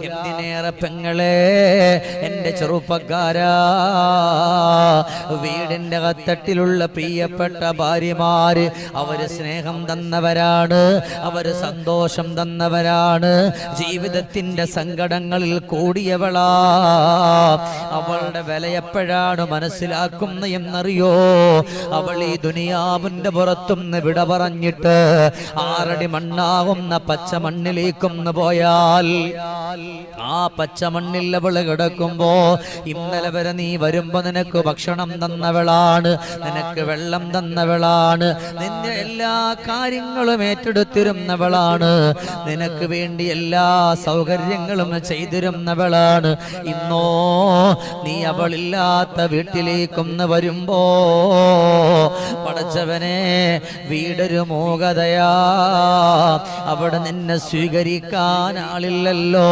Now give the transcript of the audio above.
എന്തിനേറെ പെങ്ങളെ, എൻ്റെ ചെറുപ്പക്കാരാ, വീടിൻ്റെ കത്തട്ടിലുള്ള പ്രിയപ്പെട്ട ഭാര്യമാര് അവര് സ്നേഹം തന്നവരാണ്, അവര് സന്തോഷം തന്നവരാണ്, ജീവിതത്തിൻ്റെ സങ്കടങ്ങളിൽ കൂടിയവളാ. അവളുടെ വില എപ്പോഴാണ് മനസ്സിലാക്കുന്ന എന്നറിയോ? അവൾ ഈ ദുനിയാവിൻ്റെ പുറത്തുനിന്ന് വിട പറഞ്ഞിട്ട് 6 അടി മണ്ണാകുന്ന പച്ച മണ്ണിലേക്കൊന്ന് പോയാൽ, ആ പച്ച മണ്ണിൽ അവള് കിടക്കുമ്പോ, ഇന്നലെ വരെ നീ വരുമ്പോ നിനക്ക് ഭക്ഷണം തന്നവളാണ്, നിനക്ക് വെള്ളം തന്നവളാണ്, നിന്റെ എല്ലാ കാര്യങ്ങളും ഏറ്റെടുത്തിരുന്നവളാണ്, നിനക്ക് വേണ്ടി എല്ലാ സൗകര്യങ്ങളും ചെയ്തിരുന്നവളാണ്. ഇന്നോ നീ അവളില്ലാത്ത വീട്ടിലേക്കൊന്ന് വരുമ്പോ, പടച്ചവനെ, വീടൊരു മൂകതയാ, അവിടെ നിന്നെ സ്വീകരിക്കാൻ ആളില്ലല്ലോ.